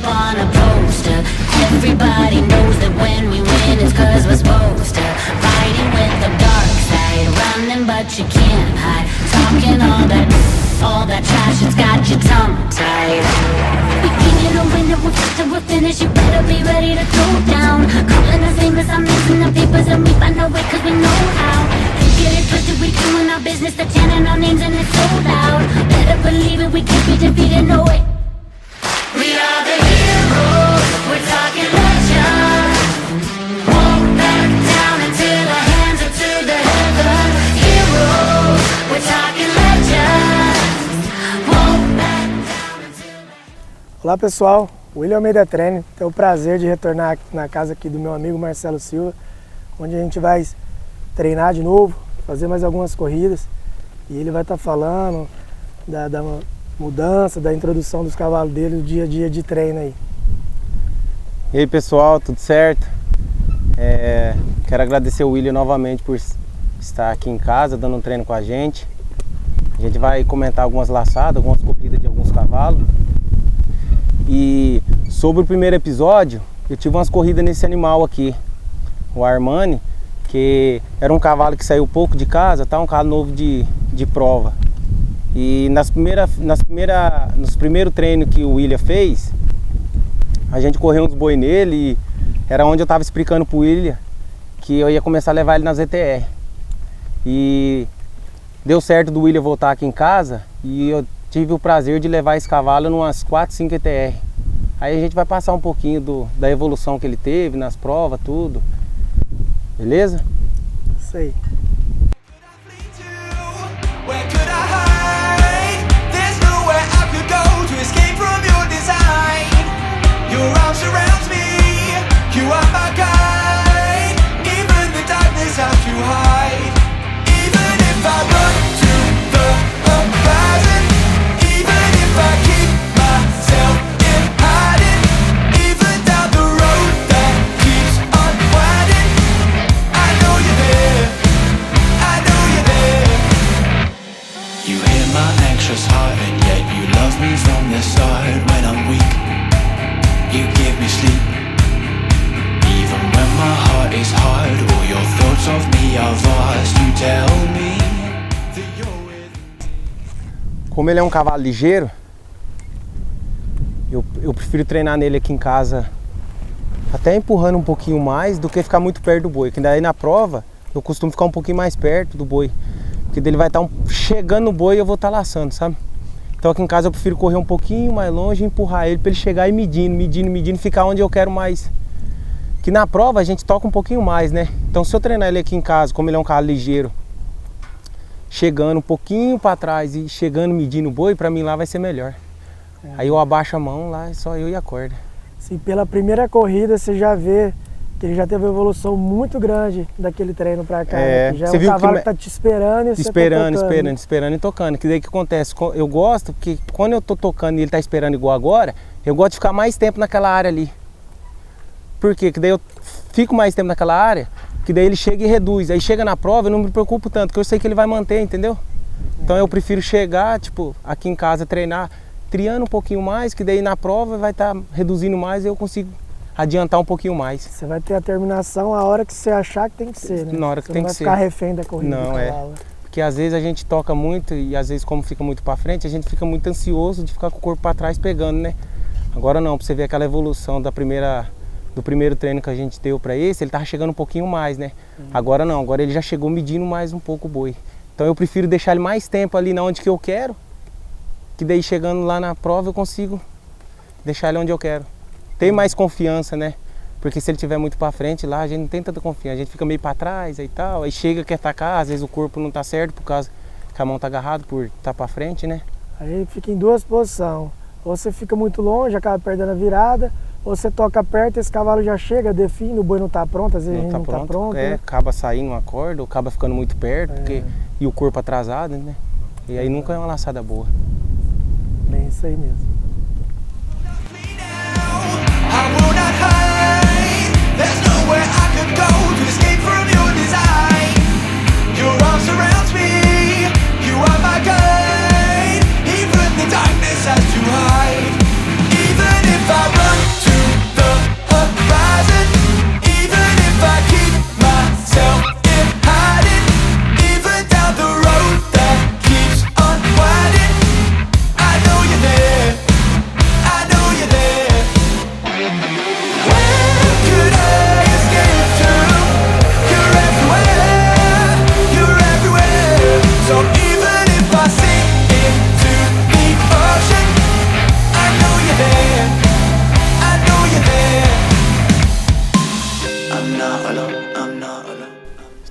On a poster, everybody knows that when we win it's 'cause we're supposed to. Fighting with the dark side, running but you can't hide. Talking all that trash, it's got your tongue tied. We ain't a winner, we're first and we're finished. You better be ready to throw down. Calling us famous, I'm missing the papers and we find our way 'cause we know how. You get it twisted, we doing our business, they're chanting our names and it's so loud. Better believe it, we can't be defeated, no way. We are the heroes, we're talking legends. Won't back down until our hands are to the heaven. Heroes, we're talking legends. Won't back down until... Olá pessoal, William Almeida Treino. Tenho o prazer de retornar na casa aqui do meu amigo Marcelo Silva, onde a gente vai treinar de novo, fazer mais algumas corridas. E ele vai estar falando da mudança, da introdução dos cavalos dele, do dia a dia de treino aí. E aí pessoal, tudo certo? Quero agradecer o William novamente por estar aqui em casa, dando um treino com a gente. A gente vai comentar algumas laçadas, algumas corridas de alguns cavalos. E sobre o primeiro episódio, eu tive umas corridas nesse animal aqui, o Armani, que era um cavalo que saiu pouco de casa, tá? Um cavalo novo de prova. E nos primeiros treinos que o William fez, a gente correu uns boi nele e era onde eu estava explicando pro William que eu ia começar a levar ele nas ETR. E deu certo do William voltar aqui em casa e eu tive o prazer de levar esse cavalo em umas 4, 5 ETR. Aí a gente vai passar um pouquinho da evolução que ele teve nas provas, tudo. Beleza? Isso aí. Como ele é um cavalo ligeiro, eu prefiro treinar nele aqui em casa até empurrando um pouquinho mais do que ficar muito perto do boi. Que daí na prova eu costumo ficar um pouquinho mais perto do boi, porque ele vai estar chegando no boi e eu vou estar laçando, sabe? Então aqui em casa eu prefiro correr um pouquinho mais longe e empurrar ele para ele chegar e medindo, ficar onde eu quero mais. Que na prova a gente toca um pouquinho mais, né? Então se eu treinar ele aqui em casa, como ele é um cavalo ligeiro, chegando um pouquinho para trás e chegando medindo o boi, para mim lá vai ser melhor. Aí eu abaixo a mão lá, só eu e a corda. Sim, pela primeira corrida você já vê que ele já teve uma evolução muito grande daquele treino para cá. Né? Já é um cavalo que tá te esperando e você tá esperando e tocando. Que daí que acontece? Eu gosto, porque quando eu tô tocando e ele tá esperando igual agora, eu gosto de ficar mais tempo naquela área ali. Por quê? Que daí eu fico mais tempo naquela área, que daí ele chega e reduz. Aí chega na prova, eu não me preocupo tanto, porque eu sei que ele vai manter, entendeu? Então eu prefiro chegar, tipo, aqui em casa treinar, triando um pouquinho mais, que daí na prova vai estar reduzindo mais e eu consigo adiantar um pouquinho mais. Você vai ter a terminação a hora que você achar que tem que ser, né? Na hora que tem que ser. Você não vai ficar refém da corrida. Não, Porque às vezes a gente toca muito e às vezes como fica muito pra frente, a gente fica muito ansioso de ficar com o corpo pra trás pegando, né? Agora não, pra você ver aquela evolução do primeiro treino que a gente deu para esse, ele tava chegando um pouquinho mais, né? Agora não, agora ele já chegou medindo mais um pouco o boi. Então eu prefiro deixar ele mais tempo ali na onde que eu quero, que daí chegando lá na prova eu consigo deixar ele onde eu quero. Tem mais confiança, né? Porque se ele tiver muito para frente lá, a gente não tem tanta confiança, a gente fica meio para trás e tal, aí chega, quer atacar, às vezes o corpo não tá certo por causa que a mão tá agarrada por tá para frente, né? Aí fica em duas posições, ou você fica muito longe, acaba perdendo a virada, ou você toca perto, esse cavalo já chega, define, o boi não tá pronto, às vezes não tá pronto. Né? Acaba saindo uma corda, ou acaba ficando muito perto, e o corpo atrasado, né? E aí nunca é uma laçada boa. Bem, isso aí mesmo.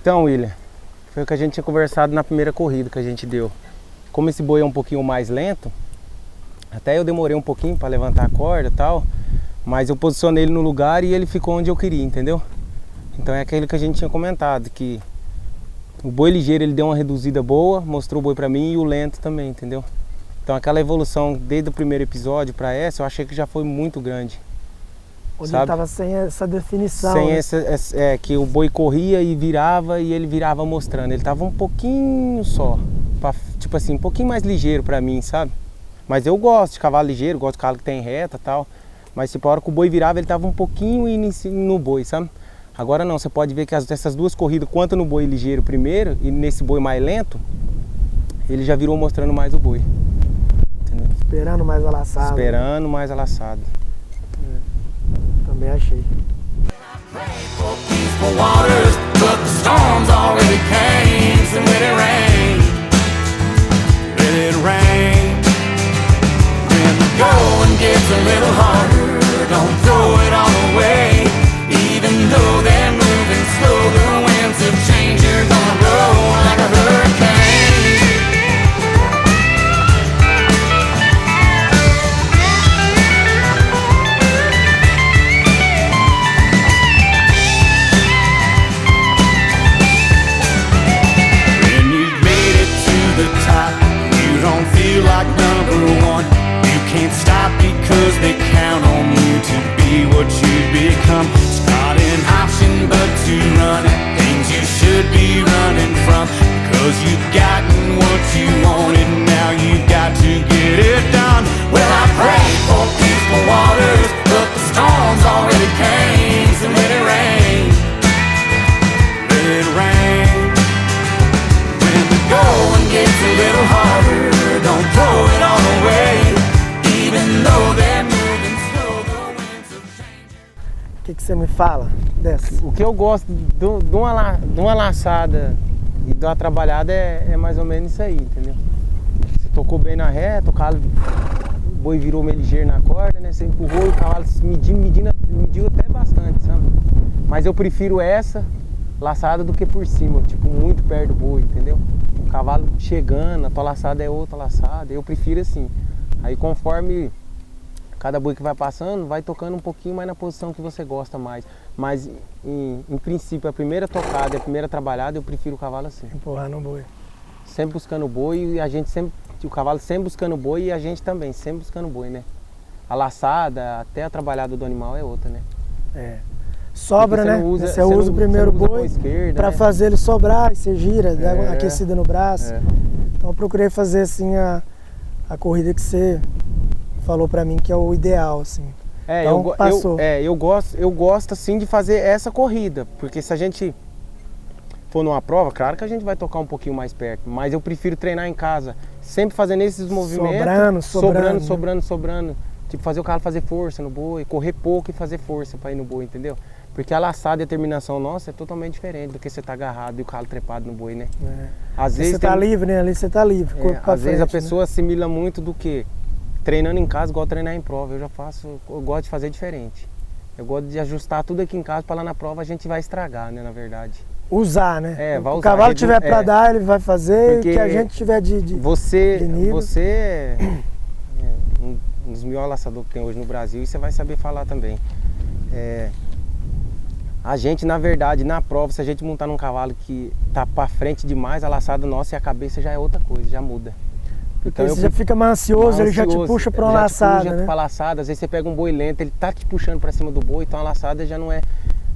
Então, William, foi o que a gente tinha conversado na primeira corrida que a gente deu. Como esse boi é um pouquinho mais lento, até eu demorei um pouquinho para levantar a corda e tal, mas eu posicionei ele no lugar e ele ficou onde eu queria, entendeu? Então é aquilo que a gente tinha comentado, que o boi ligeiro ele deu uma reduzida boa, mostrou o boi para mim, e o lento também, entendeu? Então aquela evolução desde o primeiro episódio para essa, eu achei que já foi muito grande. Onde sabe? ele tava sem essa definição. Sem né? que o boi corria e ele virava mostrando. Ele tava um pouquinho só, tipo assim, um pouquinho mais ligeiro para mim, sabe? Mas eu gosto de cavalo ligeiro, gosto de cavalo que tem reta e tal. Mas tipo, a hora que o boi virava, ele tava um pouquinho no boi, sabe? Agora não, você pode ver que essas duas corridas, quanto no boi ligeiro primeiro e nesse boi mais lento, ele já virou mostrando mais o boi. Entendeu? Esperando mais a laçada. Esperando mais a laçada. Também achei. For peaceful waters, but the storms already came. So let it rain, let it rain. When the going gets a little harder, don't throw it all away. Even though they're moving slow, the winds of change are gonna blow like a hurricane. Like number one, you can't stop because they count on you to be what you become. It's not an option but to run at things you should be running from, because you've gotten what you wanted, now you've got to get it done. Well, I prayed for peaceful waters, but the storms already came. So let it rain, let it rain. When the going gets a little harder, don't throw it all away, even though they're moving slow, the winds of change. O que você me fala dessa? O que eu gosto de uma laçada e de uma trabalhada é mais ou menos isso aí, entendeu? Você tocou bem na reta, o boi virou meio ligeiro na corda, né? Você empurrou e o cavalo mediu até bastante, sabe? Mas eu prefiro essa laçada do que por cima, tipo, muito perto do boi, entendeu? O cavalo chegando, a tua laçada é outra laçada, eu prefiro assim. Aí conforme cada boi que vai passando, vai tocando um pouquinho mais na posição que você gosta mais. Mas em princípio, a primeira tocada, a primeira trabalhada, eu prefiro o cavalo assim. Empurrar no boi. Sempre buscando o boi e a gente sempre, o cavalo sempre buscando o boi e a gente também, sempre buscando o boi, né? A laçada, até a trabalhada do animal é outra, né? É. Sobra, né? Você não usa o primeiro boi para né? fazer ele sobrar e você gira, dá uma aquecida no braço. É. Então eu procurei fazer assim a corrida que você falou para mim que é o ideal, assim. Então, passou. Eu gosto assim de fazer essa corrida, porque se a gente for numa prova, claro que a gente vai tocar um pouquinho mais perto, mas eu prefiro treinar em casa, sempre fazendo esses movimentos, sobrando. Tipo, fazer o cavalo fazer força no boi, correr pouco e fazer força para ir no boi, entendeu? Porque a laçada e a terminação nossa é totalmente diferente do que você tá agarrado e o cavalo trepado no boi, né? Às vezes você tá livre, né? Ali você tá livre, corpo pra às vezes a frente, pessoa assimila muito do que treinando em casa igual treinar em prova. Eu gosto de fazer diferente. Eu gosto de ajustar tudo aqui em casa para lá na prova a gente vai estragar, né, na verdade. Usar, né? Vai o usar. cavalo tiver para dar, ele vai fazer, porque o que a gente tiver de nível. Você é um dos melhores laçadores que tem hoje no Brasil e você vai saber falar também. A gente, na verdade, na prova, se a gente montar num cavalo que tá para frente demais, a laçada nossa e a cabeça já é outra coisa, já muda. Porque então, você já fica mais ansioso, ele já te puxa para uma laçada, né? Pra laçada, às vezes você pega um boi lento, ele tá te puxando para cima do boi, então a laçada já não é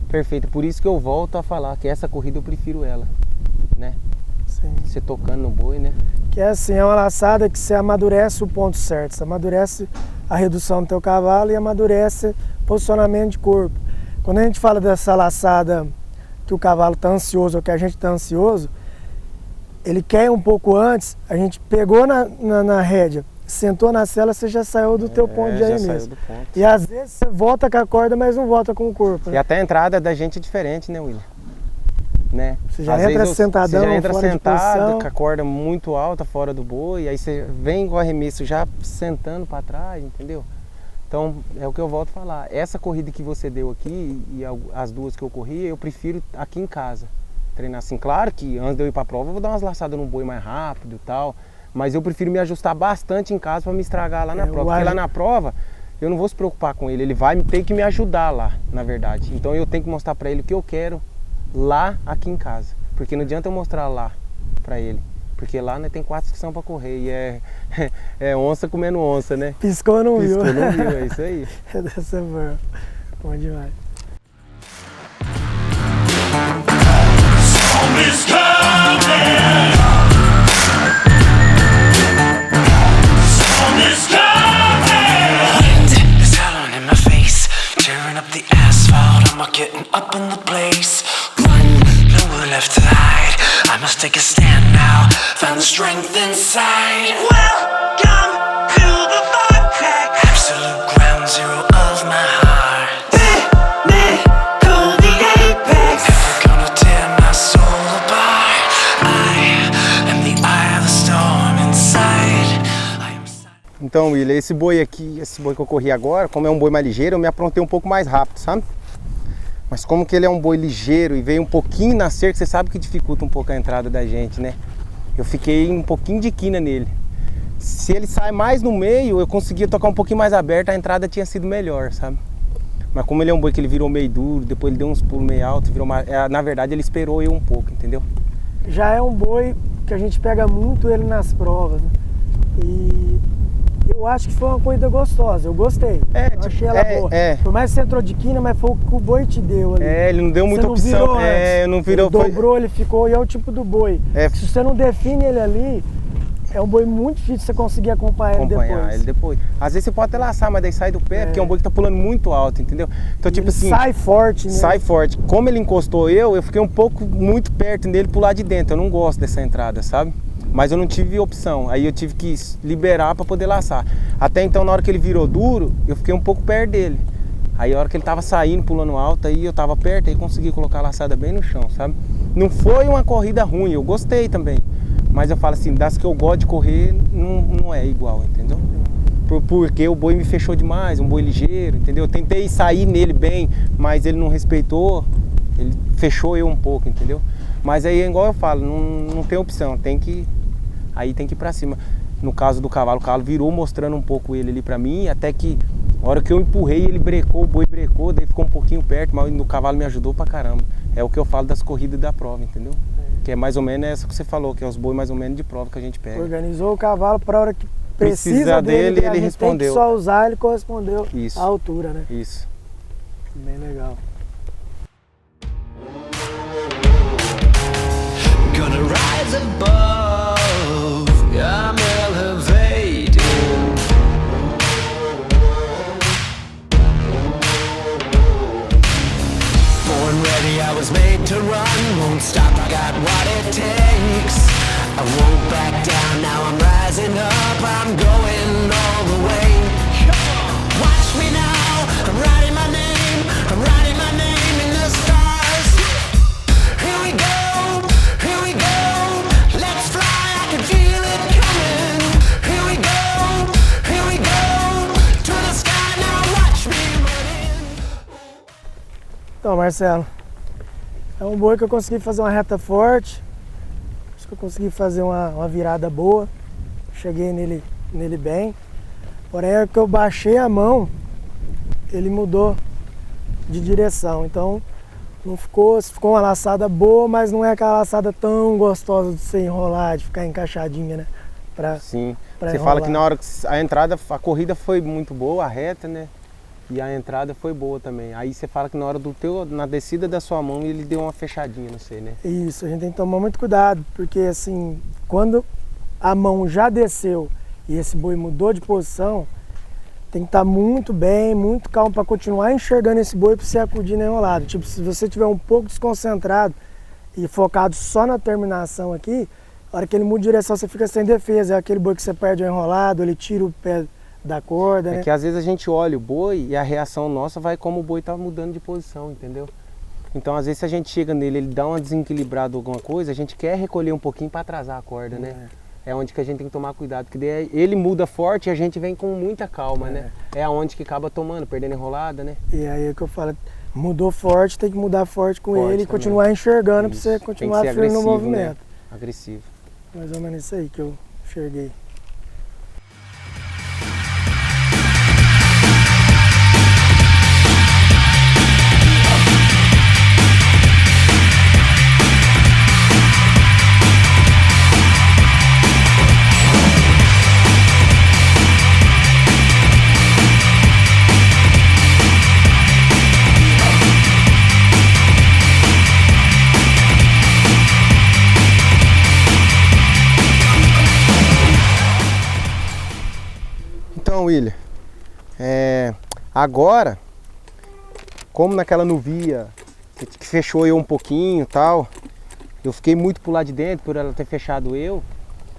perfeita. Por isso que eu volto a falar que essa corrida eu prefiro ela, né? Sim. Você tocando no boi, né? Que é assim, é uma laçada que você amadurece o ponto certo, você amadurece a redução do teu cavalo e amadurece posicionamento de corpo. Quando a gente fala dessa laçada que o cavalo está ansioso ou que a gente está ansioso, ele quer um pouco antes, a gente pegou na rédea, sentou na sela, você já saiu do teu ponto de aí mesmo. E às vezes você volta com a corda, mas não volta com o corpo. Né? E até a entrada da gente é diferente, né, William? Né? Você já entra sentadão, você já entra fora sentado, com a corda muito alta, fora do boi, aí você vem com o arremesso já sentando para trás, entendeu? Então, é o que eu volto a falar. Essa corrida que você deu aqui e as duas que eu corri, eu prefiro aqui em casa. treinar assim. Claro que antes de eu ir pra prova eu vou dar umas laçadas no boi mais rápido e tal, mas eu prefiro me ajustar bastante em casa pra me estragar lá na prova, porque lá na prova eu não vou se preocupar com ele, ele vai ter que me ajudar lá, na verdade. Então eu tenho que mostrar pra ele o que eu quero lá aqui em casa, porque não adianta eu mostrar lá pra ele, porque lá né, tem 4 que são pra correr e é onça comendo onça, né? Piscou, não viu. Piscou, não viu, é isso aí. É dessa forma. Bom demais. Zombies coming! Zombies coming! Wind is howling in my face, tearing up the asphalt. I'm not getting up in the place. Run, nowhere left to hide. I must take a stand now. Find the strength inside. Welcome to the vortex. Absolute ground zero of my heart. Pinnacle, the apex. Never gonna tear my soul apart. I am the eye of the storm inside. I am silent. Então, William, esse boi aqui, esse boi que eu corri agora, como é um boi mais ligeiro, eu me aprontei um pouco mais rápido, sabe? Mas como que ele é um boi ligeiro e veio um pouquinho na cerca, você sabe que dificulta um pouco a entrada da gente, né? Eu fiquei um pouquinho de quina nele. Se ele sai mais no meio, eu conseguia tocar um pouquinho mais aberto, a entrada tinha sido melhor, sabe? Mas como ele é um boi que ele virou meio duro, depois ele deu uns pulos meio alto, virou mais... na verdade ele esperou eu um pouco, entendeu? Já é um boi que a gente pega muito ele nas provas, né? E eu acho que foi uma corrida gostosa, eu gostei. Eu achei ela boa. Por mais que você entrou de quina, mas foi o que o boi te deu ali. Ele não deu Você muita não opção. virou antes. Não virou. Ele dobrou, ele ficou, e é o tipo do boi. Se você não define ele ali, é um boi muito difícil você conseguir acompanhar ele depois. Às vezes você pode até laçar, mas daí sai do pé, porque é um boi que tá pulando muito alto, entendeu? Então, tipo ele assim. sai forte, né? Sai forte. Como ele encostou eu fiquei um pouco muito perto dele pro lado de dentro. Eu não gosto dessa entrada, sabe? Mas eu não tive opção, aí eu tive que liberar para poder laçar. Até então, na hora que ele virou duro, eu fiquei um pouco perto dele. Aí a hora que ele tava saindo, pulando alto, aí eu tava perto, aí consegui colocar a laçada bem no chão, sabe? Não foi uma corrida ruim, eu gostei também. Mas eu falo assim, das que eu gosto de correr, não é igual, entendeu? Porque o boi me fechou demais, um boi ligeiro, entendeu? Eu tentei sair nele bem, mas ele não respeitou, ele fechou eu um pouco, entendeu? Mas aí, igual eu falo, não tem opção, aí tem que ir pra cima. No caso do cavalo, o cavalo virou mostrando um pouco ele ali pra mim, até que a hora que eu empurrei, ele brecou, o boi brecou, daí ficou um pouquinho perto, mas o cavalo me ajudou pra caramba. É o que eu falo das corridas da prova, entendeu? Que é mais ou menos essa que você falou, que é os bois mais ou menos de prova que a gente pega. Organizou o cavalo pra hora que precisa dele, ele respondeu. Tem que só usar, ele correspondeu Isso. à altura, né? Isso. Bem legal. Gonna rise above, I'm elevated. Born ready, I was made to run. Won't stop, I got what it takes. I won't back down, now I'm rising up. I'm going all the way. Watch me now, I'm writing my name. I'm writing my name in the stars. Here we go, here we go. Let's fly, I can feel it coming. Here we go, to the sky now. Watch me running. Então, Marcelo, é um boi que eu consegui fazer uma reta forte. Acho que eu consegui fazer uma virada boa. Cheguei nele bem. Porém, é que eu baixei a mão, ele mudou de direção. Então, ficou uma laçada boa, mas não é aquela laçada tão gostosa de você enrolar, de ficar encaixadinha, né? Sim. Pra Você enrolar. fala que na hora que a entrada, a corrida foi muito boa, a reta, né? E a entrada foi boa também. Aí você fala que na hora na descida da sua mão, ele deu uma fechadinha, não sei, né? Isso, a gente tem que tomar muito cuidado, porque assim, quando a mão já desceu e esse boi mudou de posição, tem que estar muito bem, muito calmo para continuar enxergando esse boi para você acudir na enrolada. Tipo, se você estiver um pouco desconcentrado e focado só na terminação aqui, a hora que ele muda de direção você fica sem defesa. É aquele boi que você perde o enrolado, ele tira o pé da corda, né? É que às vezes a gente olha o boi e a reação nossa vai como o boi tá mudando de posição, entendeu? Então às vezes se a gente chega nele, ele dá uma desequilibrada ou alguma coisa, a gente quer recolher um pouquinho para atrasar a corda, né? É onde que a gente tem que tomar cuidado, porque daí ele muda forte e a gente vem com muita calma, né? É aonde que acaba tomando, perdendo enrolada, né? E aí é que eu falo, Mudou forte, tem que mudar forte com Forte ele e também. continuar enxergando Isso. pra você Tem que continuar ser firme no agressivo, movimento. né? Agressivo. Mais ou menos isso aí que eu enxerguei. Então, William, agora, como naquela nuvia que fechou eu um pouquinho e tal, eu fiquei muito pro lado de dentro por ela ter fechado eu,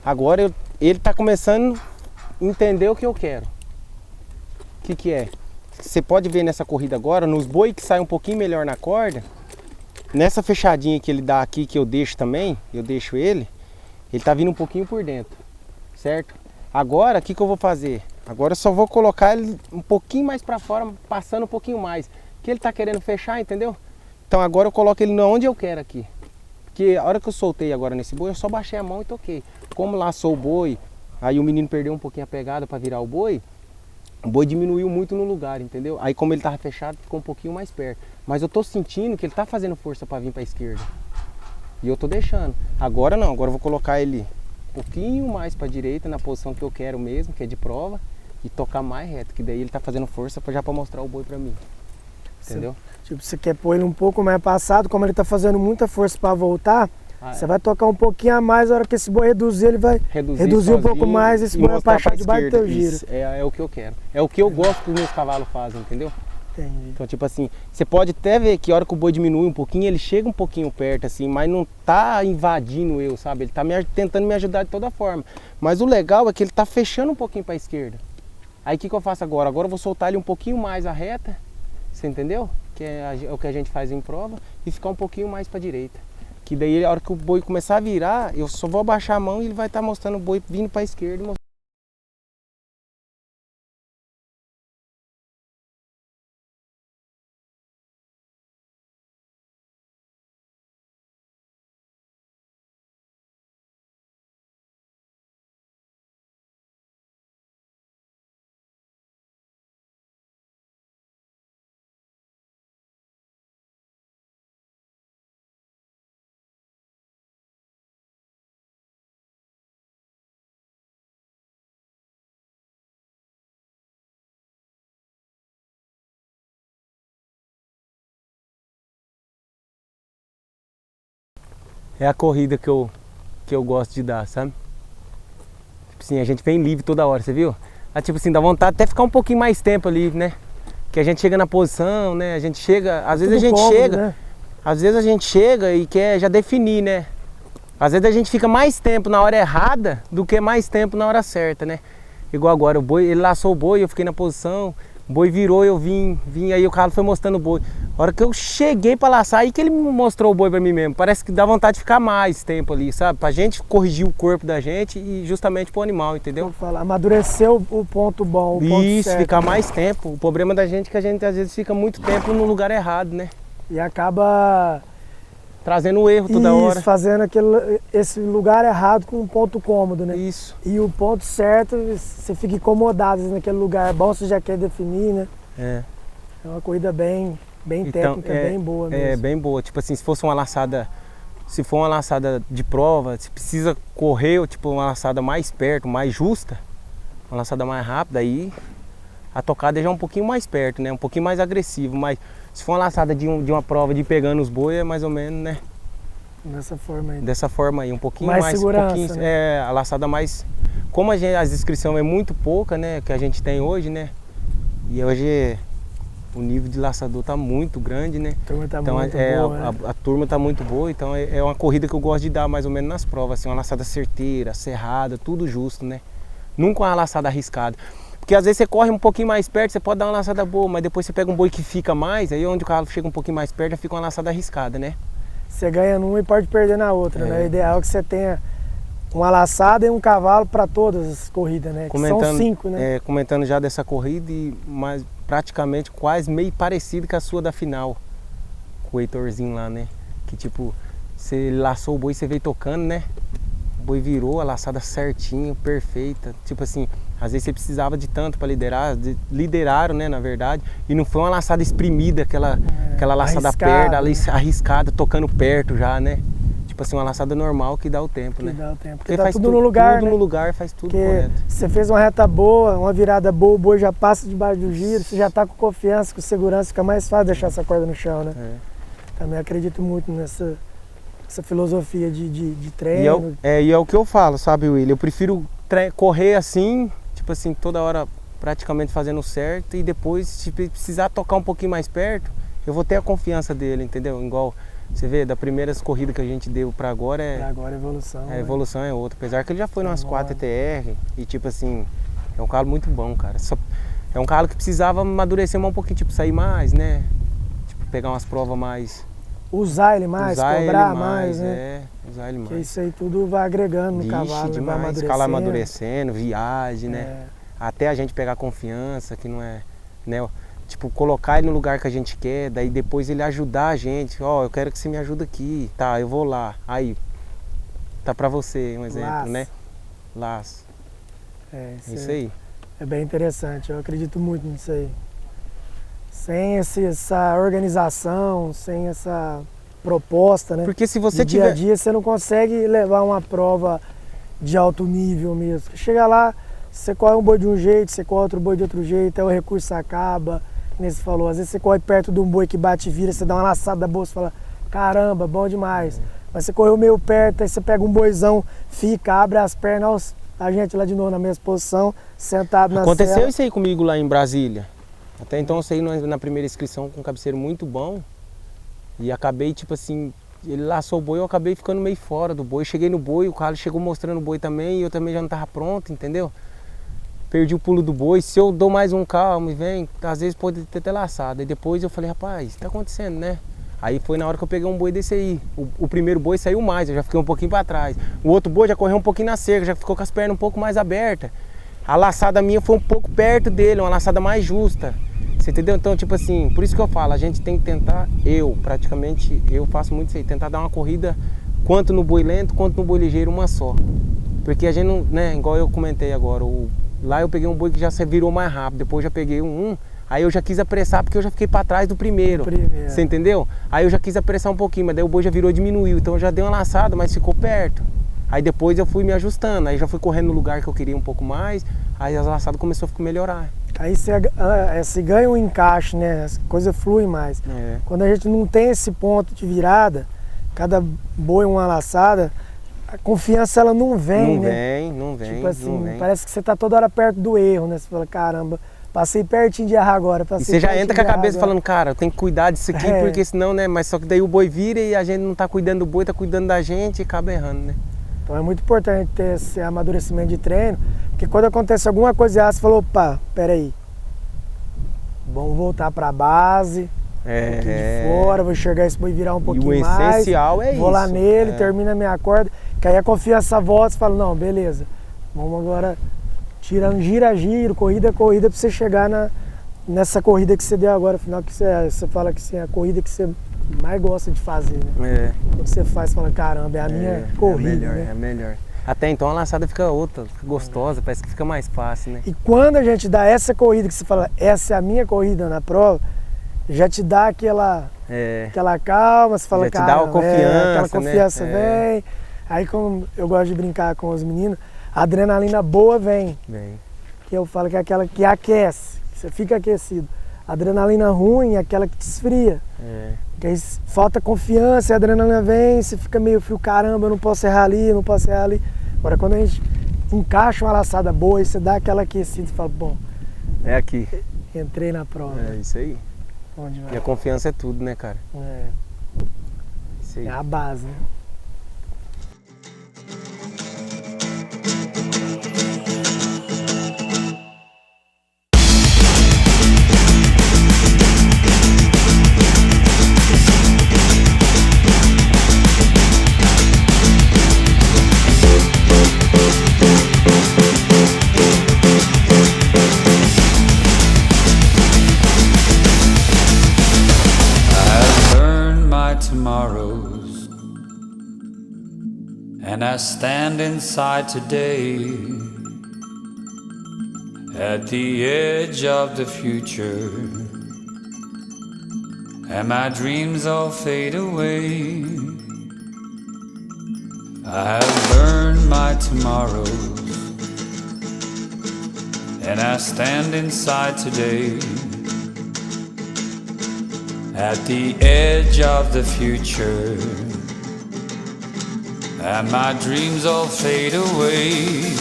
agora ele tá começando a entender o que eu quero. O que que é? Você pode ver nessa corrida agora, nos boi que saem um pouquinho melhor na corda, nessa fechadinha que ele dá aqui, que eu deixo também, ele tá vindo um pouquinho por dentro, certo? Agora, o que que eu vou fazer? Agora eu só vou colocar ele um pouquinho mais para fora, passando um pouquinho mais. Que ele tá querendo fechar, entendeu? Então agora eu coloco ele onde eu quero aqui. Porque a hora que eu soltei agora nesse boi, eu só baixei a mão e toquei. Como laçou o boi, aí o menino perdeu um pouquinho a pegada para virar o boi diminuiu muito no lugar, entendeu? Aí como ele tava fechado, ficou um pouquinho mais perto. Mas eu tô sentindo que ele tá fazendo força para vir para a esquerda. E eu tô deixando. Agora não, agora eu vou colocar ele um pouquinho mais para a direita, na posição que eu quero mesmo, que é de prova. E tocar mais reto, que daí ele tá fazendo força já para mostrar o boi para mim. Entendeu? Você quer pôr ele um pouco mais passado, como ele tá fazendo muita força para voltar, você vai tocar um pouquinho a mais, a hora que esse boi reduzir, ele vai reduzir um pouco mais, esse boi vai baixar debaixo do teu giro. Isso, é o que eu quero. É o que eu gosto que os meus cavalos fazem, entendeu? Entendi. Então, tipo assim, você pode até ver que a hora que o boi diminui um pouquinho, ele chega um pouquinho perto, assim, mas não tá invadindo eu, sabe? Ele tá tentando me ajudar de toda forma. Mas o legal é que ele tá fechando um pouquinho para a esquerda. Aí o que eu faço agora? Agora eu vou soltar ele um pouquinho mais a reta, você entendeu? Que é o que a gente faz em prova, e ficar um pouquinho mais para a direita. Que daí a hora que o boi começar a virar, eu só vou abaixar a mão e ele vai estar mostrando o boi vindo para a esquerda. É a corrida que eu gosto de dar, sabe? Tipo assim, a gente vem livre toda hora, você viu? Aí, tipo assim, dá vontade até ficar um pouquinho mais tempo livre, né? Que a gente chega na posição, né? A gente chega, às vezes a gente chega, né? Às vezes a gente chega e quer já definir, né? Às vezes a gente fica mais tempo na hora errada do que mais tempo na hora certa, né? Igual agora, o boi, ele laçou o boi, eu fiquei na posição, o boi virou, eu vim, aí o cavalo foi mostrando o boi. A hora que eu cheguei para laçar, aí que ele mostrou o boi para mim mesmo. Parece que dá vontade de ficar mais tempo ali, sabe? Pra gente corrigir o corpo da gente e justamente pro animal, entendeu? Amadureceu o ponto bom, o ponto Isso, certo, ficar né? mais tempo. O problema da gente é que a gente às vezes fica muito tempo no lugar errado, né? E acaba trazendo o erro toda hora. Fazendo esse lugar errado com um ponto cômodo, né? Isso. E o ponto certo, você fica incomodado naquele lugar. É bom, você já quer definir, né? É. É uma corrida bem técnica, bem boa mesmo. É, bem boa. Tipo assim, se fosse uma laçada, se for uma laçada de prova, se precisa correr, tipo, uma laçada mais perto, mais justa, uma laçada mais rápida, aí a tocada já é um pouquinho mais perto, né? Um pouquinho mais agressivo, mas se for uma laçada de uma prova de ir pegando os bois, é mais ou menos, né? Dessa forma aí. Dessa forma aí, um pouquinho mais mais segurança, um pouquinho, né? É, a laçada mais... Como as inscrições é muito pouca, né? Que a gente tem hoje, né? E hoje o nível de laçador tá muito grande, né? A turma tá então, muito boa, né? a turma tá muito boa, então é uma corrida que eu gosto de dar mais ou menos nas provas, assim, uma laçada certeira, cerrada, tudo justo, né? Nunca uma laçada arriscada. Porque às vezes você corre um pouquinho mais perto, você pode dar uma laçada boa, mas depois você pega um boi que fica mais, aí onde o cavalo chega um pouquinho mais perto, já fica uma laçada arriscada, né? Você ganha numa e pode perder na outra, né? O ideal é que você tenha uma laçada e um cavalo para todas as corridas, né? Que são 5, né? Comentando já dessa corrida, mas praticamente quase meio parecido com a sua da final. o Heitorzinho lá, né? Que tipo, você laçou o boi, você veio tocando, né? O boi virou, a laçada certinho, perfeita. Tipo assim, às vezes você precisava de tanto para liderar, lideraram, né, na verdade. E não foi uma laçada espremida, aquela laçada perto, ali, arriscada, tocando perto já, né? Tipo assim, uma laçada normal que dá o tempo, né? Que dá o tempo. Porque tá faz tudo no lugar, tudo né? no lugar, faz tudo Porque correto. você fez uma reta boa, uma virada boa, o boi já passa debaixo do giro, você já tá com confiança, com segurança, fica mais fácil deixar essa corda no chão, né? É. Também acredito muito nessa filosofia de treino. E é o que eu falo, sabe, William? Eu prefiro correr assim, tipo assim, toda hora praticamente fazendo certo, e depois, se precisar tocar um pouquinho mais perto, eu vou ter a confiança dele, entendeu? Igual você vê, das primeiras corridas que a gente deu pra agora Agora a evolução. a evolução é outra. Apesar que ele já foi umas 4 ETR e tipo assim, é um calo muito bom, cara. É um calo que precisava amadurecer mais um pouquinho, tipo, sair mais, né? Tipo, pegar umas provas mais. Usar ele mais, usar cobrar ele mais, né? Usar ele mais. Porque isso aí tudo vai agregando no cavalo, demais, vai amadurecendo. calo amadurecendo, viagem, né? Até a gente pegar confiança, que não é, né? Tipo, colocar ele no lugar que a gente quer, daí depois ele ajudar a gente. Ó, eu quero que você me ajude aqui. Tá, eu vou lá. Aí, tá pra você, um exemplo, Laço. né? Laço. É Isso aí. É bem interessante, eu acredito muito nisso aí. Sem essa organização, sem essa proposta, né? Porque se você de dia a tiver... dia você não consegue levar uma prova de alto nível mesmo. Chega lá, você corre um boi de um jeito, você corre outro boi de outro jeito, aí o recurso acaba, como você falou, às vezes você corre perto de um boi que bate e vira, você dá uma laçada da bolsa e fala, caramba, bom demais. Mas você correu meio perto, aí você pega um boizão, fica, abre as pernas, a gente lá de novo na mesma posição, sentado na Aconteceu cela. isso aí comigo lá em Brasília. Até então eu saí na primeira inscrição com um cabeceiro muito bom. E acabei, tipo assim, ele laçou o boi, eu acabei ficando meio fora do boi. Cheguei no boi, o Carlos chegou mostrando o boi também e eu também já não estava pronto, entendeu? Perdi o pulo do boi. Se eu dou mais um calmo e vem, às vezes pode ter até laçado. E depois eu falei, rapaz, tá acontecendo, né? Aí foi na hora que eu peguei um boi desse aí. O primeiro boi saiu mais, eu já fiquei um pouquinho para trás. O outro boi já correu um pouquinho na cerca, já ficou com as pernas um pouco mais abertas. A laçada minha foi um pouco perto dele, uma laçada mais justa. Você entendeu? Então, tipo assim, por isso que eu falo, a gente tem que tentar, praticamente, eu faço muito isso aí, tentar dar uma corrida quanto no boi lento, quanto no boi ligeiro, uma só. Porque a gente não, né, igual eu comentei agora, lá eu peguei um boi que já se virou mais rápido, depois eu já peguei aí eu já quis apressar porque eu já fiquei para trás do primeiro. Você entendeu? Aí eu já quis apressar um pouquinho, mas daí o boi já virou, diminuiu, então eu já dei uma laçada, mas ficou perto. Aí depois eu fui me ajustando, aí já fui correndo no lugar que eu queria um pouco mais, aí as laçadas começou a melhorar. Aí você ganha um encaixe, né? A coisa flui mais. É. Quando a gente não tem esse ponto de virada, cada boi uma laçada, a confiança ela não vem, né? Não vem. Tipo assim, não vem. parece que você tá toda hora perto do erro, né? Você fala, caramba, passei pertinho de errar agora. E você já entra com a cabeça falando, cara, tem que cuidar disso aqui, porque senão, né? Mas só que daí o boi vira e a gente não tá cuidando do boi, tá cuidando da gente e acaba errando, né? Então é muito importante ter esse amadurecimento de treino, porque quando acontece alguma coisa errada, você falou, opa, peraí, vamos voltar pra base, aqui de fora, vou enxergar esse boi virar um pouquinho mais. E o essencial é isso. Vou lá nele, termina a minha corda, que aí a confiança volta e fala, não, beleza, vamos agora tirando gira a giro, corrida a corrida, pra você chegar nessa corrida que você deu agora, afinal que você fala que é a corrida que você mais gosta de fazer, né? Quando você faz, você fala, caramba, é a minha corrida, melhor, né? É melhor. Até então a laçada fica outra, fica gostosa, parece que fica mais fácil, né? E quando a gente dá essa corrida, que você fala, essa é a minha corrida na prova, já te dá aquela calma, você fala, já te dá uma confiança, aquela confiança vem. Aí como eu gosto de brincar com os meninos, a adrenalina boa vem. Que eu falo que é aquela que aquece, que você fica aquecido. A adrenalina ruim é aquela que te esfria. Que aí falta confiança, a adrenalina vem, você fica meio frio, caramba, eu não posso errar ali, não posso errar ali. Agora quando a gente encaixa uma laçada boa e você dá aquela aquecida e fala, bom, é aqui. Entrei na prova. É isso aí. Onde vai? E a confiança é tudo, né, cara? Isso aí. É a base, né? I've burned And I stand inside today at the edge of the future, and my dreams all fade away. I have burned my tomorrows, and I stand inside today at the edge of the future, and my dreams all fade away.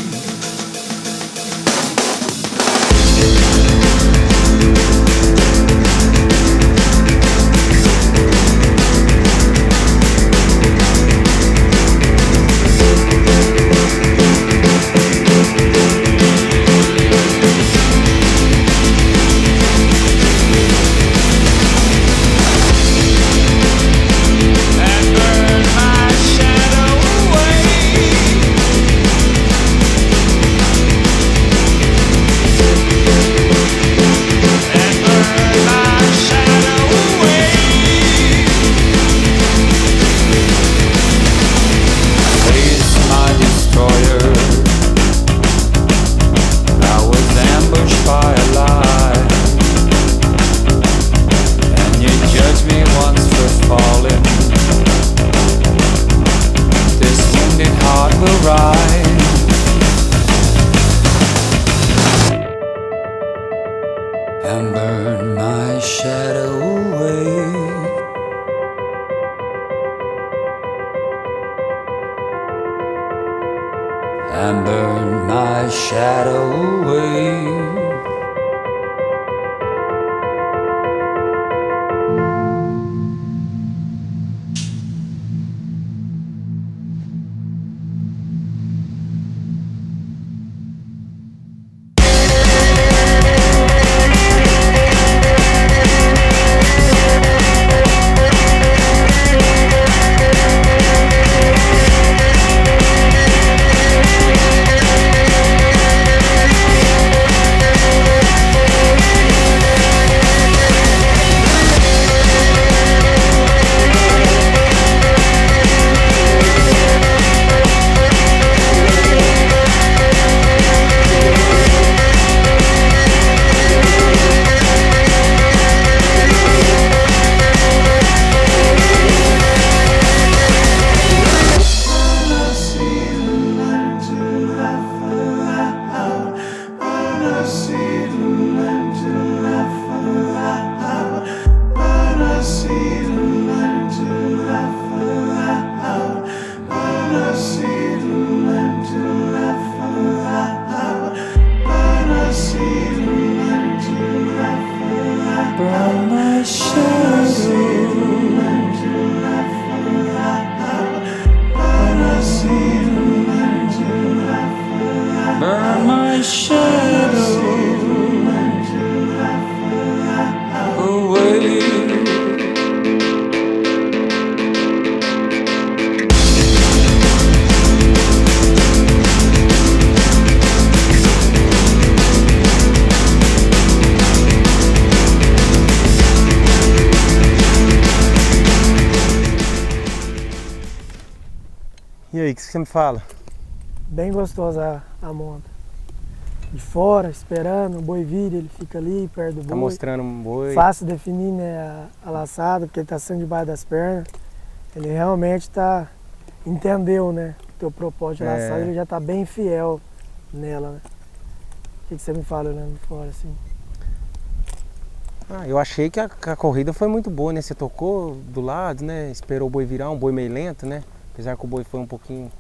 And burn my shadow away. And burn my shadow away. E aí, o que você me fala? Bem gostosa a monta. De fora, esperando, o boi vir, ele fica ali perto do boi. Tá mostrando um boi. Fácil definir, né, a laçada, porque ele tá sendo debaixo das pernas. Ele realmente entendeu, né, o teu propósito de laçada, ele já tá bem fiel nela, né. O que você me fala olhando fora, assim? Eu achei que a corrida foi muito boa, né? Você tocou do lado, né? Esperou o boi virar, um boi meio lento, né? Apesar que o boi foi um pouquinho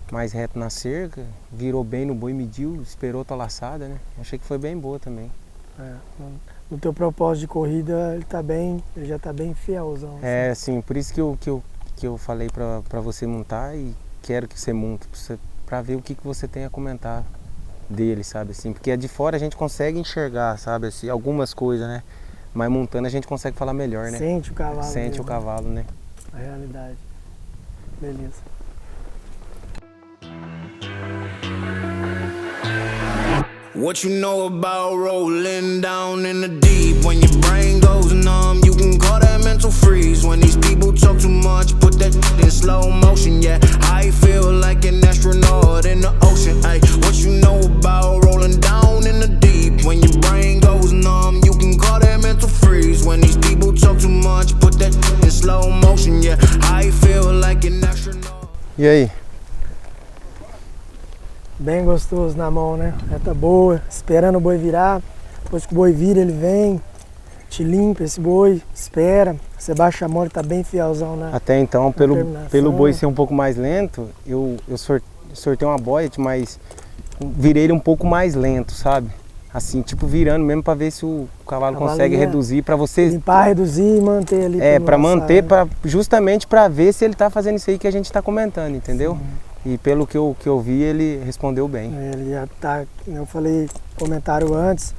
mais reto na cerca, virou bem no boi, mediu, esperou a tua laçada, né? Achei que foi bem boa também. No teu propósito de corrida, ele já tá bem fielzão. Assim. Sim, por isso que eu falei pra você montar e quero que você monte, pra ver o que você tem a comentar dele, sabe, assim, porque de fora a gente consegue enxergar, sabe, assim, algumas coisas, né, mas montando a gente consegue falar melhor, né. Sente o cavalo. Sente mesmo, o cavalo, né. A realidade. Beleza. What you know about rolling down in the deep? When your brain goes numb, you can call that mental mental freeze when these people talk too much. Put that in slow motion, yeah. I feel like an astronaut in the ocean. Ay, what you know about rolling down in the deep? When your brain goes numb, you can call that mental freeze. When these people talk too much, put that in slow motion, yeah. I feel like an astronaut. E aí? Bem gostoso na mão, né? Reta boa, esperando o boi virar. Depois que o boi vira, ele vem, te limpa esse boi, espera. Você baixa a mão, ele tá bem fielzão, né? Até então, pelo boi ser um pouco mais lento, eu sortei uma boiete, mas virei ele um pouco mais lento, sabe? Assim, tipo virando mesmo pra ver se o cavalo consegue reduzir, pra você... Limpar, reduzir e manter ali. Pra manter, justamente pra ver se ele tá fazendo isso aí que a gente tá comentando, entendeu? Sim. E pelo que eu vi, ele respondeu bem. Ele já tá, eu falei comentário antes,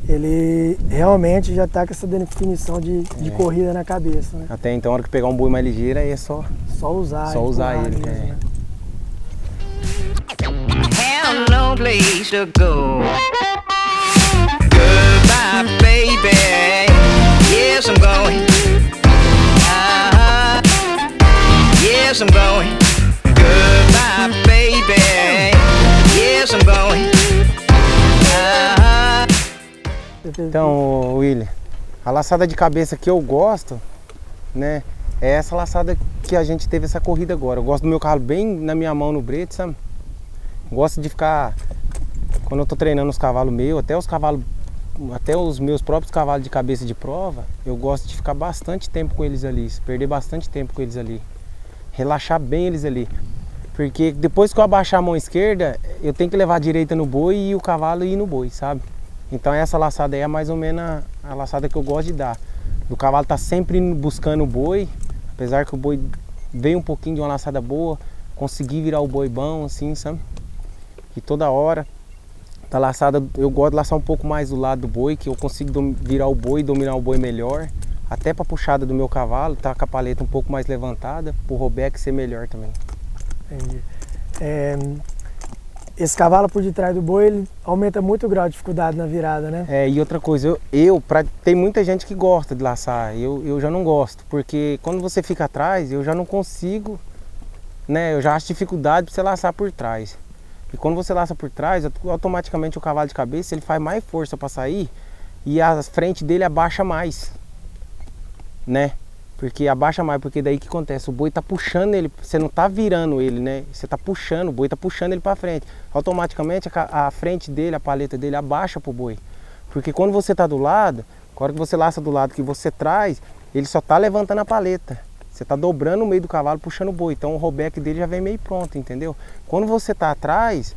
ele realmente já tá com essa definição de corrida na cabeça, né? Até então, a hora que pegar um boi mais ligeiro, aí é só usar ele. Mesmo, né? Have no place to go. Goodbye, baby. Yes, I'm going. Yes, I'm going. Goodbye, baby. Yes, I'm going. Então, William, a laçada de cabeça que eu gosto, né, é essa laçada que a gente teve essa corrida agora. Eu gosto do meu cavalo bem na minha mão no brete, sabe? Gosto de ficar, quando eu tô treinando os cavalos meus, até os meus próprios cavalos de cabeça de prova, eu gosto de ficar bastante tempo com eles ali, perder bastante tempo com eles ali, relaxar bem eles ali. Porque depois que eu abaixar a mão esquerda, eu tenho que levar a direita no boi e o cavalo ir no boi, sabe? Então essa laçada aí é mais ou menos a laçada que eu gosto de dar. O cavalo tá sempre buscando o boi, apesar que o boi veio um pouquinho de uma laçada boa, consegui virar o boi bom, assim, sabe? E toda hora, tá laçada, eu gosto de laçar um pouco mais do lado do boi, que eu consigo virar o boi, dominar o boi melhor. Até pra puxada do meu cavalo, tá com a paleta um pouco mais levantada, pro robeck ser melhor também. Entendi. Esse cavalo por detrás do boi, ele aumenta muito o grau de dificuldade na virada, né? E outra coisa, tem muita gente que gosta de laçar, eu já não gosto, porque quando você fica atrás, eu já não consigo, né? Eu já acho dificuldade para você laçar por trás. E quando você laça por trás, automaticamente o cavalo de cabeça, ele faz mais força para sair e a frente dele abaixa mais, né? Porque abaixa mais, porque daí que acontece? O boi tá puxando ele, você não tá virando ele, né? Você tá puxando, o boi tá puxando ele para frente. Automaticamente a frente dele, a paleta dele abaixa pro boi. Porque quando você tá do lado, a hora que você laça do lado que você traz, ele só tá levantando a paleta. Você tá dobrando o meio do cavalo, puxando o boi. Então o robeck dele já vem meio pronto, entendeu? Quando você tá atrás,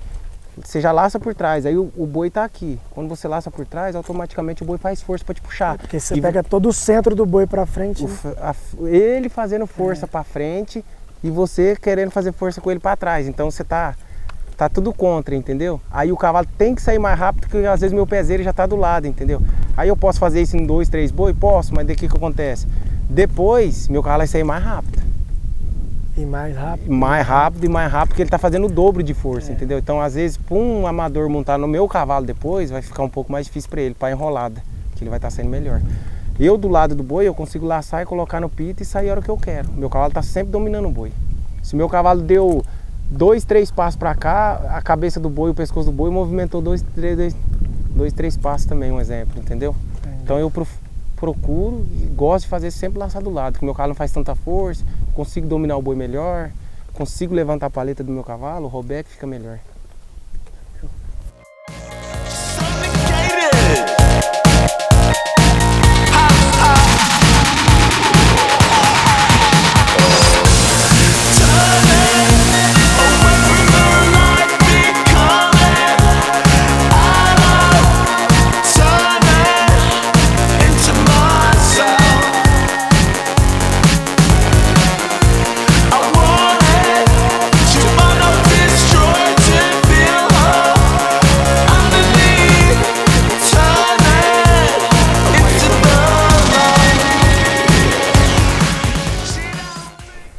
você já laça por trás, aí o boi tá aqui. Quando você laça por trás, automaticamente o boi faz força para te puxar. Porque você pega todo o centro do boi para frente. Ele fazendo força para frente e você querendo fazer força com ele para trás. Então você tá tudo contra, entendeu? Aí o cavalo tem que sair mais rápido, porque às vezes meu pezeiro já tá do lado, entendeu? Aí eu posso fazer isso em 2, 3 boi? Posso, mas daqui que acontece? Depois, meu cavalo vai sair mais rápido. E mais rápido. Mais rápido, porque ele tá fazendo o dobro de força, entendeu? Então, às vezes, para um amador montar no meu cavalo depois, vai ficar um pouco mais difícil para ele, para enrolada, que ele vai estar saindo melhor. Eu, do lado do boi, eu consigo laçar e colocar no pito e sair a hora que eu quero. Meu cavalo tá sempre dominando o boi. Se meu cavalo deu 2, 3 passos para cá, a cabeça do boi, o pescoço do boi movimentou 2, 3 passos também, um exemplo, entendeu? Entendi. Então eu procuro e gosto de fazer sempre laçar do lado, porque meu cavalo não faz tanta força, consigo dominar o boi melhor, consigo levantar a paleta do meu cavalo, o robeck fica melhor.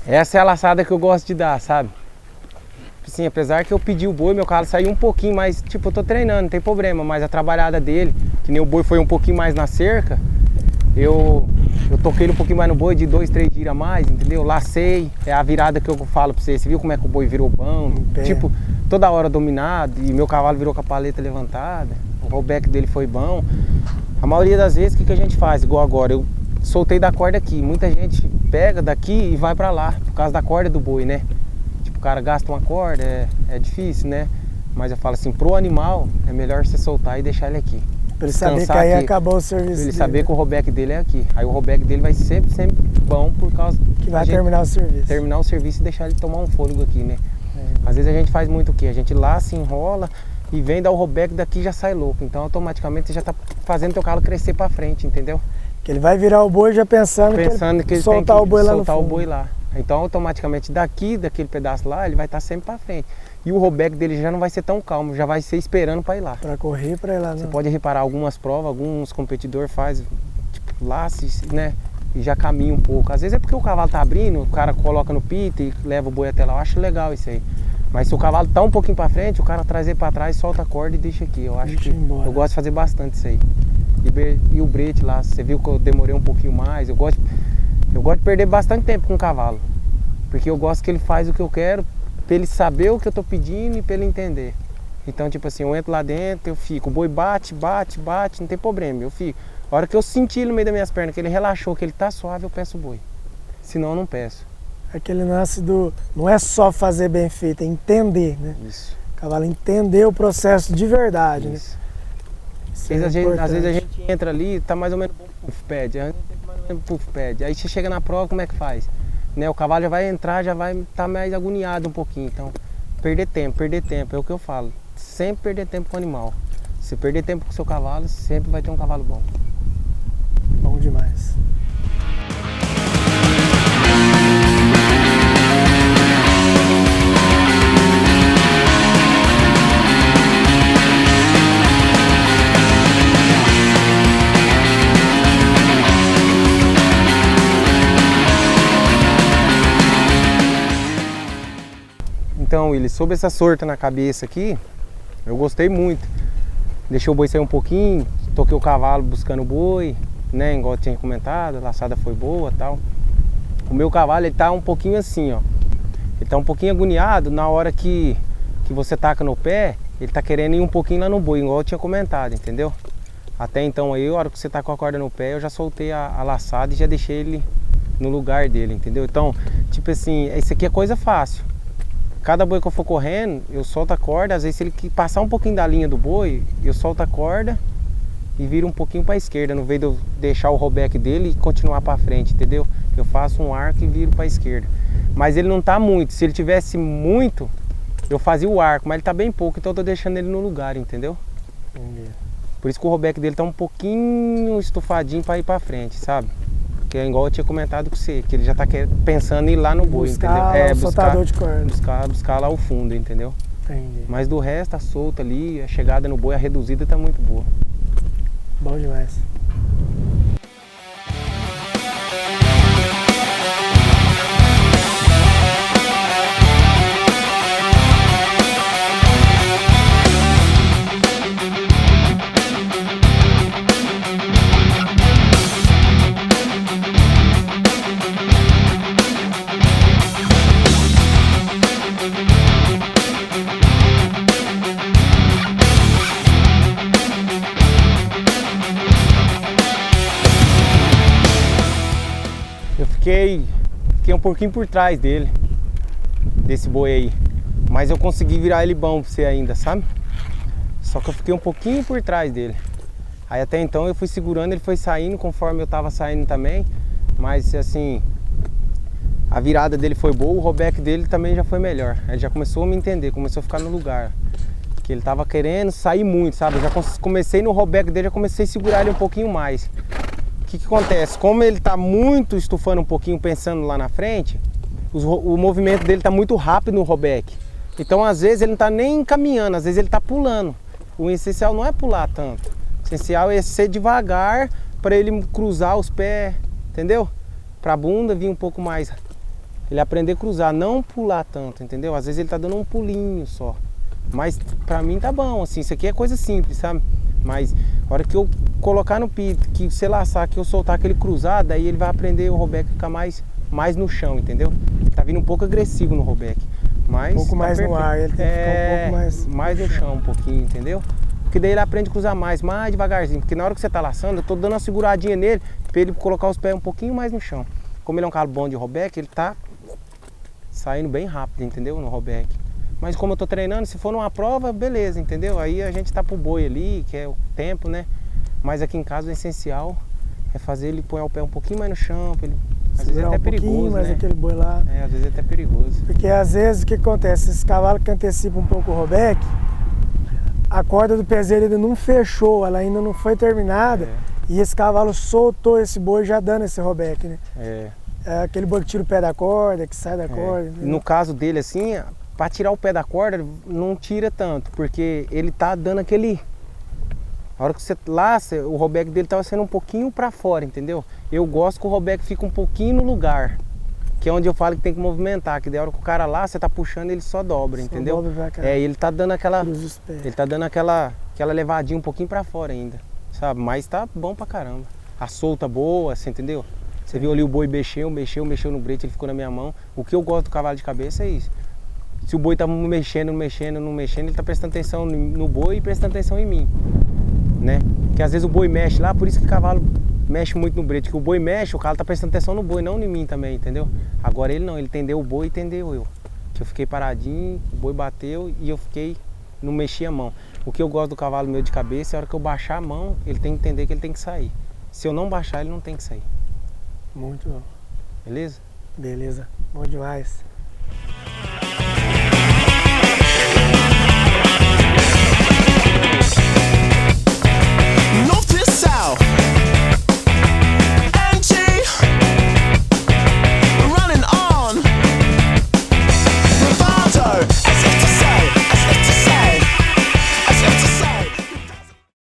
Essa é a laçada que eu gosto de dar, sabe? Assim, apesar que eu pedi o boi, meu cavalo saiu um pouquinho mais, tipo, eu tô treinando, não tem problema, mas a trabalhada dele, que nem o boi foi um pouquinho mais na cerca, eu Eu toquei ele um pouquinho mais no boi, de 2, 3 giros a mais, entendeu? Lacei, é a virada que eu falo pra você. Você viu como é que o boi virou bom? Tipo, toda hora dominado, e meu cavalo virou com a paleta levantada. O rollback dele foi bom. A maioria das vezes, o que a gente faz? Igual agora, eu soltei da corda aqui. Muita gente pega daqui e vai pra lá, por causa da corda do boi, né? Tipo, o cara gasta uma corda, é difícil, né? Mas eu falo assim, pro animal, é melhor você soltar e deixar ele aqui. Pra ele saber que aí aqui. acabou o serviço Pra ele dele, saber né? que o rollback dele é aqui. Aí o rollback dele vai sempre bom por causa Que vai a gente terminar o serviço. terminar o serviço e deixar ele tomar um fôlego aqui, né? Às vezes a gente faz muito o quê? A gente laça, enrola e vem dar o rollback daqui e já sai louco. Então automaticamente você já tá fazendo teu cavalo crescer pra frente, entendeu? Que ele vai virar o boi já pensando que Pensando ele que ele soltar tem que o boi lá no soltar o fundo. boi lá. Então automaticamente daquele pedaço lá, ele vai estar sempre pra frente. E o rollback dele já não vai ser tão calmo, já vai ser esperando pra ir lá. Pra correr pra ir lá, Você não. pode reparar algumas provas, alguns competidores fazem, tipo, laço, né? E já caminha um pouco. Às vezes é porque o cavalo tá abrindo, o cara coloca no pito e leva o boi até lá. Eu acho legal isso aí. Mas se o cavalo tá um pouquinho pra frente, o cara traz ele pra trás, solta a corda e deixa aqui. Eu acho Deixa que embora. eu gosto de fazer bastante isso aí. E o brete lá, você viu que eu demorei um pouquinho mais. Eu gosto de perder bastante tempo com o cavalo. Porque eu gosto que ele faz o que eu quero, pra ele saber o que eu tô pedindo e pra ele entender. Então, tipo assim, eu entro lá dentro, eu fico, o boi bate, não tem problema, eu fico. A hora que eu senti ele no meio das minhas pernas, que ele relaxou, que ele tá suave, eu peço o boi. Senão eu não peço. Aquele lance do... Não é só fazer bem feito, é entender, né? Isso. O cavalo entender o processo de verdade, né? Isso. Isso Às é vezes a importante. gente entra ali, tá mais ou menos puff pad, mais ou menos puff pad. Aí você chega na prova, como é que faz? Né, o cavalo já vai entrar, já vai estar mais agoniado um pouquinho. Então, perder tempo, é o que eu falo. Sempre perder tempo com o animal. Se perder tempo com o seu cavalo, sempre vai ter um cavalo bom. Bom demais. Então, Willy, sobre essa sorta na cabeça aqui, eu gostei muito. Deixei o boi sair um pouquinho, toquei o cavalo buscando o boi, né? Igual eu tinha comentado, a laçada foi boa e tal. O meu cavalo, ele tá um pouquinho assim, ó. Ele tá um pouquinho agoniado na hora que você taca no pé, ele tá querendo ir um pouquinho lá no boi, igual eu tinha comentado, entendeu? Até então aí, a hora que você tá com a corda no pé, eu já soltei a laçada e já deixei ele no lugar dele, entendeu? Então, tipo assim, isso aqui é coisa fácil. Cada boi que eu for correndo, eu solto a corda, às vezes se ele passar um pouquinho da linha do boi, eu solto a corda e viro um pouquinho para a esquerda, no vez de eu deixar o rollback dele e continuar para frente, entendeu? Eu faço um arco e viro para a esquerda. Mas ele não tá muito, se ele tivesse muito, eu fazia o arco, mas ele tá bem pouco, então eu tô deixando ele no lugar, entendeu? Entendi. Por isso que o rollback dele tá um pouquinho estufadinho para ir para frente, sabe? Que é igual eu tinha comentado com você, que ele já tá pensando em ir lá no boi, Buscar entendeu? o soltador de corda. Buscar lá o fundo, entendeu? Entendi. Mas do resto, tá solto ali, a chegada no boi, a reduzida tá muito boa. Bom demais. Fiquei um pouquinho por trás dele, desse boi aí. Mas eu consegui virar ele bom pra você ainda, sabe? Só que eu fiquei um pouquinho por trás dele. Aí até então eu fui segurando, ele foi saindo conforme eu tava saindo também. Mas assim, a virada dele foi boa, o rollback dele também já foi melhor. Ele já começou a me entender, começou a ficar no lugar. Que ele tava querendo sair muito, sabe? Eu já comecei no rollback dele, já comecei a segurar ele um pouquinho mais. O que acontece? Como ele está muito estufando um pouquinho, pensando lá na frente, o movimento dele está muito rápido no rollback. Então, às vezes, ele não está nem caminhando, às vezes ele está pulando. O essencial não é pular tanto. O essencial é ser devagar para ele cruzar os pés, entendeu? Para a bunda vir um pouco mais. Ele aprender a cruzar, não pular tanto, entendeu? Às vezes ele está dando um pulinho só. Mas para mim tá bom, assim, isso aqui é coisa simples, sabe? Mas a hora que eu colocar no pito, que você laçar, que eu soltar aquele cruzado, aí ele vai aprender o robeck ficar mais no chão, entendeu? Tá vindo um pouco agressivo no robeck. Mas Um pouco tá mais no perfeito. ar, ele tem que ficar um pouco mais no chão um pouquinho, entendeu? Porque daí ele aprende a cruzar mais devagarzinho. Porque na hora que você tá laçando, eu tô dando uma seguradinha nele pra ele colocar os pés um pouquinho mais no chão. Como ele é um cavalo bom de robeck, ele tá saindo bem rápido, entendeu? No robeck. Mas como eu tô treinando, se for numa prova, beleza, entendeu? Aí a gente tá pro boi ali, que é o tempo, né? Mas aqui em casa o essencial é fazer ele pôr o pé um pouquinho mais no chão, pra ele... Às vezes é até perigoso, mas né? aquele boi lá. É, às vezes é até perigoso. Porque às vezes o que acontece? Esses cavalos que antecipam um pouco o robeck, a corda do peseiro ainda não fechou, ela ainda não foi terminada. E esse cavalo soltou esse boi já dando esse robeck, né? É aquele boi que tira o pé da corda, que sai da corda. E no caso dele, assim, para tirar o pé da corda, não tira tanto, porque ele tá dando aquele... A hora que você laça, o robeck dele tava sendo um pouquinho para fora, entendeu? Eu gosto que o robeck fica um pouquinho no lugar, que é onde eu falo que tem que movimentar, que da hora que o cara lá, você tá puxando, ele só dobra, Só entendeu? dobra pra cá. Ele tá dando aquela... Cruza os pés. Ele tá dando aquela levadinha um pouquinho para fora ainda, sabe? Mas tá bom pra caramba. A solta boa, você entendeu? Você viu ali o boi mexeu no brete, ele ficou na minha mão. O que eu gosto do cavalo de cabeça é isso. Se o boi tá mexendo, ele tá prestando atenção no boi e prestando atenção em mim, né? Porque às vezes o boi mexe lá, por isso que o cavalo mexe muito no brete. Que o boi mexe, o cavalo tá prestando atenção no boi, não em mim também, entendeu? Agora ele não, ele entendeu o boi e entendeu eu. Que eu fiquei paradinho, o boi bateu e eu fiquei, não mexi a mão. O que eu gosto do cavalo meu de cabeça é a hora que eu baixar a mão, ele tem que entender que ele tem que sair. Se eu não baixar, ele não tem que sair. Muito bom. Beleza? Beleza, bom demais.